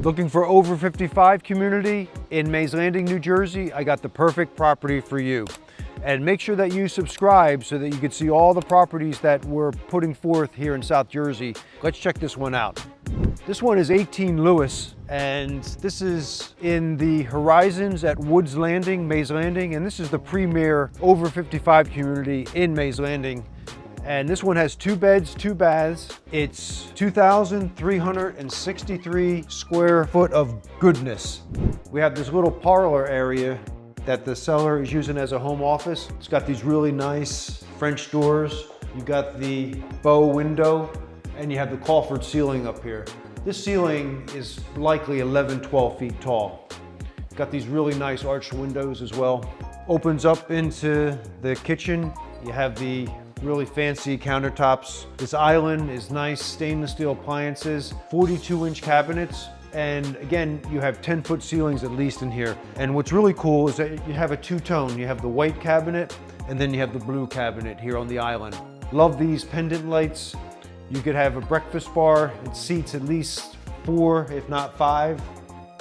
Looking for over 55 community in Mays Landing, New Jersey? I got the perfect property for you. And make sure that you subscribe so that you can see all the properties that we're putting forth here in South Jersey. Let's check this one out. This one is 18 Lewis, and this is in the Horizons at Woods Landing, Mays Landing, and this is the premier over 55 community in Mays Landing. And this one has 2 beds, 2 baths. It's 2,363 square foot of goodness. We have this little parlor area that the seller is using as a home office. It's got these really nice French doors. You got the bow window, and you have the coffered ceiling up here. This ceiling is likely 11, 12 feet tall. Got these really nice arched windows as well. Opens up into the kitchen. You have the really fancy countertops. This island is nice stainless steel appliances, 42-inch cabinets, and again, you have 10-foot ceilings at least in here. And what's really cool is that you have a two-tone. You have the white cabinet, and then you have the blue cabinet here on the island. Love these pendant lights. You could have a breakfast bar. It seats at least 4, if not 5.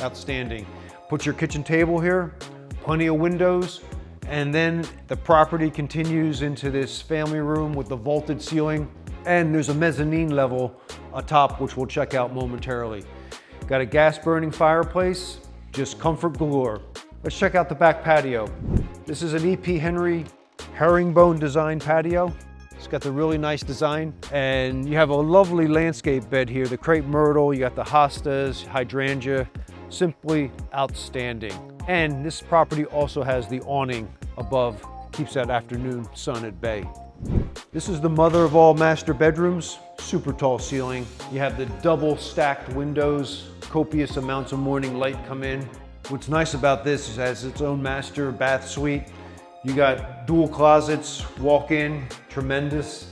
Outstanding. Put your kitchen table here, plenty of windows. And then the property continues into this family room with the vaulted ceiling. And there's a mezzanine level atop, which we'll check out momentarily. Got a gas burning fireplace, just comfort galore. Let's check out the back patio. This is an E.P. Henry herringbone design patio. It's got the really nice design. And you have a lovely landscape bed here, the crepe myrtle, you got the hostas, hydrangea, simply outstanding. And this property also has the awning above, keeps that afternoon sun at bay. This is the mother of all master bedrooms, super tall ceiling. You have the double stacked windows, copious amounts of morning light come in. What's nice about this is it has its own master bath suite. You got dual closets, walk-in, tremendous.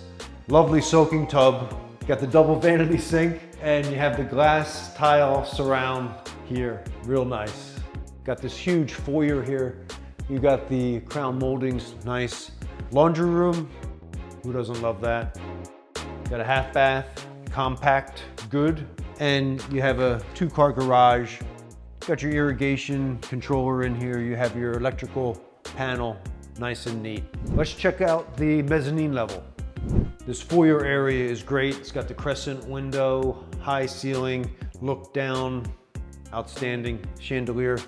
Lovely soaking tub. Got the double vanity sink, and you have the glass tile surround here, real nice. Got this huge foyer here. You got the crown moldings, nice. Laundry room, who doesn't love that? Got a half bath, compact, good. And you have a 2-car garage. Got your irrigation controller in here. You have your electrical panel, nice and neat. Let's check out the mezzanine level. This foyer area is great. It's got the crescent window, high ceiling, look down, outstanding chandelier.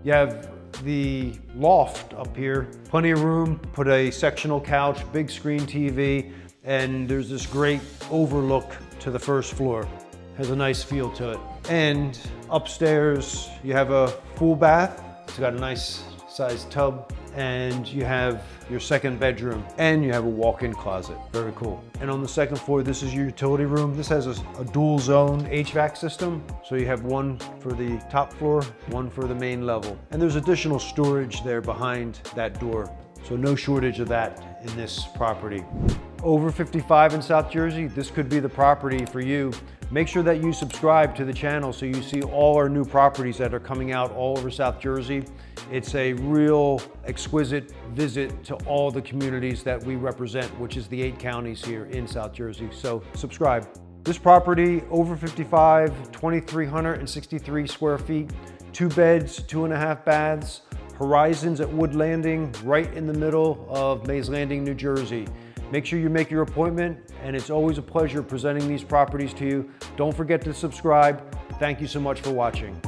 You have the loft up here, plenty of room, put a sectional couch, big screen TV, and there's this great overlook to the first floor. Has a nice feel to it. And upstairs, you have a full bath. It's got a nice sized tub, and you have your second bedroom, and you have a walk-in closet. Very cool. And on the second floor, this is your utility room. This has a dual zone HVAC system. So you have one for the top floor, one for the main level. And there's additional storage there behind that door. So no shortage of that in this property. Over 55 in South Jersey, this could be the property for you. Make sure that you subscribe to the channel so you see all our new properties that are coming out all over South Jersey. It's a real exquisite visit to all the communities that we represent, which is the 8 counties here in South Jersey. So subscribe. This property, over 55, 2,363 square feet, 2 beds, 2.5 baths, Horizons at Wood Landing, right in the middle of Mays Landing, New Jersey. Make sure you make your appointment, and it's always a pleasure presenting these properties to you. Don't forget to subscribe. Thank you so much for watching.